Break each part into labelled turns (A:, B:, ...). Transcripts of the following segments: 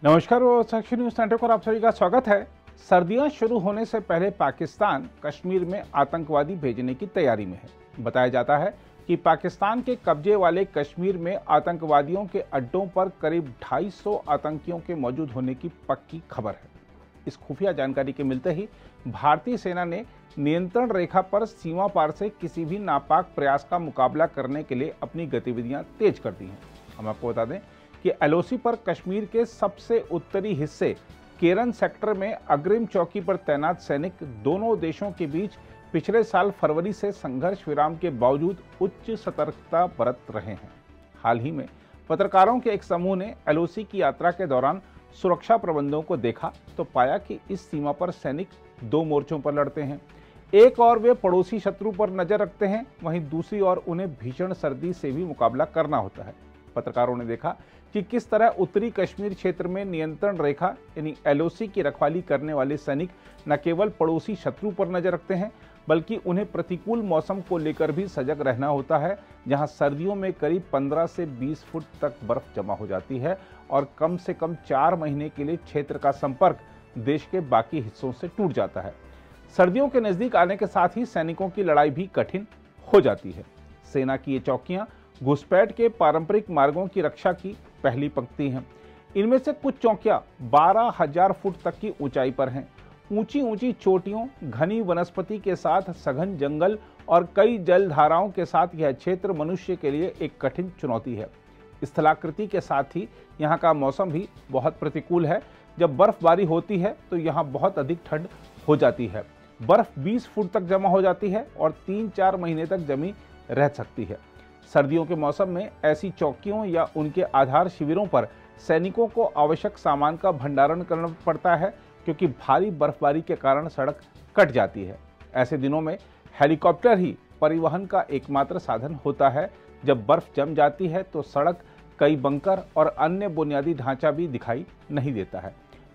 A: नमस्कार और साक्षी news network पर आप सभी का स्वागत है। सर्दियां शुरू होने से पहले पाकिस्तान कश्मीर में आतंकवादी भेजने की तैयारी में है। बताया जाता है कि पाकिस्तान के कब्जे वाले कश्मीर में आतंकवादियों के अड्डों पर करीब 250 आतंकियों के मौजूद होने की पक्की खबर है। इस खुफिया जानकारी के मिलते ही भारतीय सेना ने नियंत्रण रेखा पर सीमा पार से किसी भी नापाक प्रयास का मुकाबला करने के लिए अपनी गतिविधियां तेज कर दी हैं। हम आपको बता दें कि एलओसी पर कश्मीर के सबसे उत्तरी हिस्से केरन सेक्टर में अग्रिम चौकी पर तैनात सैनिक दोनों देशों के बीच पिछले साल फरवरी से संघर्ष विराम के बावजूद उच्च सतर्कता बरत रहे हैं। हाल ही में पत्रकारों के एक समूह ने एलओसी की यात्रा के दौरान सुरक्षा प्रबंधों को देखा तो पाया कि इस सीमा पर सैनिक दो मोर्चों पर लड़ते हैं। एक और वे पड़ोसी शत्रु पर नजर रखते हैं, वहीं दूसरी ओर उन्हें भीषण सर्दी से भी मुकाबला करना होता है। पत्रकारों ने देखा कि किस तरह उत्तरी कश्मीर क्षेत्र में नियंत्रण रेखा यानी एलओसी की रखवाली करने वाले सैनिक न केवल पड़ोसी शत्रु पर नजर रखते हैं बल्कि उन्हें प्रतिकूल मौसम को लेकर भी सजग रहना होता है, जहां सर्दियों में करीब 15 से 20 फुट तक बर्फ जमा हो जाती है और कम से कम 4 महीने के लिए क्षेत्र का संपर्क देश के बाकी हिस्सों से टूट जाता है। सर्दियों के नजदीक आने के साथ ही सैनिकों की लड़ाई भी कठिन हो जाती है। सेना की ये चौकियां घुसपैठ के पारंपरिक मार्गों की रक्षा की पहली पंक्ति हैं। इनमें से कुछ चौकियां 12,000 फुट तक की ऊंचाई पर हैं। ऊंची ऊंची चोटियों, घनी वनस्पति के साथ सघन जंगल और कई जलधाराओं के साथ यह क्षेत्र मनुष्य के लिए एक कठिन चुनौती है। स्थलाकृति के साथ ही यहाँ का मौसम भी बहुत प्रतिकूल है। जब बर्फबारी होती है तो यहाँ बहुत अधिक ठंड हो जाती है। बर्फ 20 फुट तक जमा हो जाती है और 3-4 महीने तक जमी रह सकती है। सर्दियों के मौसम में ऐसी चौकियों या उनके आधार शिविरों पर सैनिकों को आवश्यक सामान का भंडारण करना पड़ता है, क्योंकि भारी बर्फबारी के कारण सड़क कट जाती है। ऐसे दिनों में हेलीकॉप्टर ही परिवहन का एकमात्र साधन होता है। जब बर्फ जम जाती है तो सड़क, कई बंकर और अन्य बुनियादी ढांचा भी दिखाई नहीं देता है।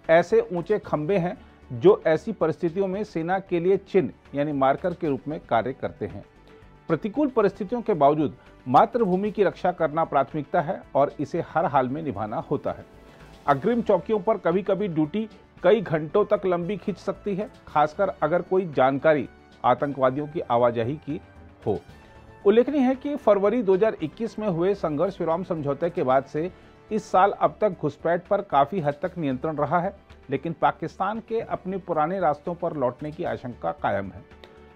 A: ऐसे ऊंचे खंभे हैं जो ऐसी परिस्थितियों में सेना के लिए चिन्ह यानी मार्कर के रूप में कार्य करते हैं। प्रतिकूल परिस्थितियों के बावजूद मातृभूमि की रक्षा करना प्राथमिकता है और इसे हर हाल में निभाना होता है। अग्रिम चौकियों पर कभी कभी ड्यूटी कई घंटों तक लंबी खींच सकती है, खासकर अगर कोई जानकारी आतंकवादियों की आवाजाही की हो। उल्लेखनीय है कि फरवरी 2021 में हुए संघर्ष विराम समझौते के बाद से इस साल अब तक घुसपैठ पर काफी हद तक नियंत्रण रहा है, लेकिन पाकिस्तान के अपने पुराने रास्तों पर लौटने की आशंका कायम है।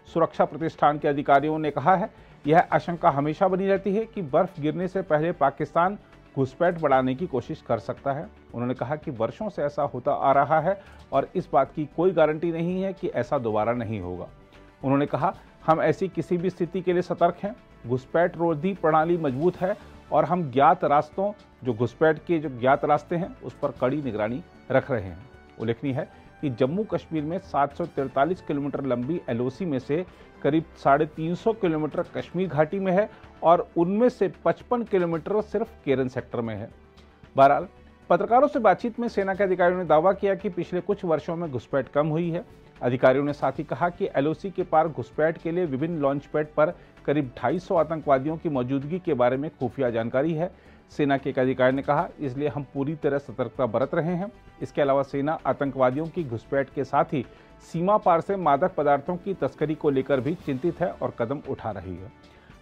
A: सुरक्षा प्रतिष्ठान के अधिकारियों ने कहा है, यह आशंका हमेशा बनी रहती है कि बर्फ गिरने से पहले पाकिस्तान घुसपैठ बढ़ाने की कोशिश कर सकता है। उन्होंने कहा कि वर्षों से ऐसा होता आ रहा है और इस बात की कोई गारंटी नहीं है कि ऐसा दोबारा नहीं होगा। उन्होंने कहा, हम ऐसी किसी भी स्थिति के लिए सतर्क हैं। घुसपैठ रोधी प्रणाली मजबूत है और हम ज्ञात रास्तों, जो घुसपैठ के जो ज्ञात रास्ते हैं, उस पर कड़ी निगरानी रख रहे हैं। उल्लेखनीय है कि जम्मू कश्मीर में 743 किलोमीटर लंबी एलओसी में से करीब 350 किलोमीटर कश्मीर घाटी में है और उनमें से 55 किलोमीटर सिर्फ केरन सेक्टर में है। बहरहाल, पत्रकारों से बातचीत में सेना के अधिकारियों ने दावा किया कि पिछले कुछ वर्षों में घुसपैठ कम हुई है। अधिकारियों ने साथ ही कहा कि एलओसी के पार घुसपैठ के लिए विभिन्न लॉन्च पैड पर करीब 250 आतंकवादियों की मौजूदगी के बारे में खुफिया जानकारी है। सेना के एक अधिकारी ने कहा, इसलिए हम पूरी तरह सतर्कता बरत रहे हैं। इसके अलावा सेना आतंकवादियों की घुसपैठ के साथ ही सीमा पार से मादक पदार्थों की तस्करी को लेकर भी चिंतित है और कदम उठा रही है।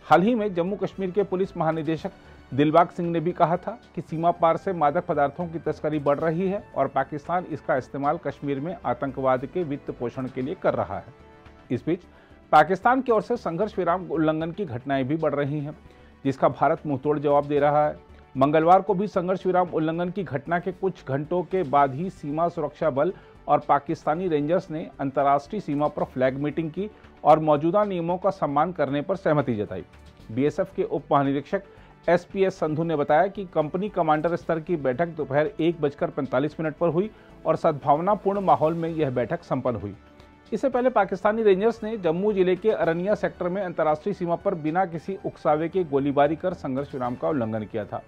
A: हाल ही में जम्मू कश्मीर के पुलिस महानिदेशक दिलबाग सिंह ने भी कहा था कि सीमा पार से मादक पदार्थों की तस्करी बढ़ रही है और पाकिस्तान इसका इस्तेमाल कश्मीर में आतंकवाद के वित्त पोषण के लिए कर रहा है। इस बीच पाकिस्तान की ओर से संघर्ष विराम उल्लंघन की घटनाएं भी बढ़ रही हैं, जिसका भारत मुंहतोड़ जवाब दे रहा है। मंगलवार को भी संघर्ष विराम उल्लंघन की घटना के कुछ घंटों के बाद ही सीमा सुरक्षा बल और पाकिस्तानी रेंजर्स ने अंतर्राष्ट्रीय सीमा पर फ्लैग मीटिंग की और मौजूदा नियमों का सम्मान करने पर सहमति जताई। बीएसएफ के उप महानिरीक्षक एसपीएस संधू ने बताया कि कंपनी कमांडर स्तर की बैठक दोपहर 1:45 पर हुई और सद्भावनापूर्ण माहौल में यह बैठक संपन्न हुई। इससे पहले पाकिस्तानी रेंजर्स ने जम्मू जिले के अरनिया सेक्टर में अंतर्राष्ट्रीय सीमा पर बिना किसी उकसावे के गोलीबारी कर संघर्ष विराम का उल्लंघन किया था।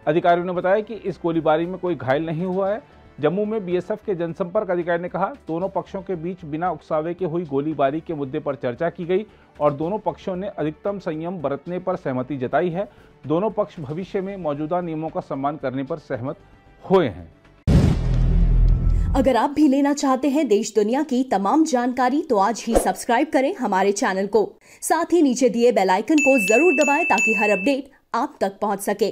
A: अधिकारियों ने बताया कि इस गोलीबारी में कोई घायल नहीं हुआ है। जम्मू में बीएसएफ के जनसंपर्क अधिकारी ने कहा, दोनों पक्षों के बीच बिना उकसावे के हुई गोलीबारी के मुद्दे पर चर्चा की गई और दोनों पक्षों ने अधिकतम संयम बरतने पर सहमति जताई है। दोनों पक्ष भविष्य में मौजूदा नियमों का सम्मान करने पर सहमत हुए हैं।
B: अगर आप भी लेना चाहते हैं देश दुनिया की तमाम जानकारी तो आज ही सब्सक्राइब करें हमारे चैनल को। साथ ही नीचे दिए बेल आइकन को जरूर दबाएं ताकि हर अपडेट आप तक पहुंच सके।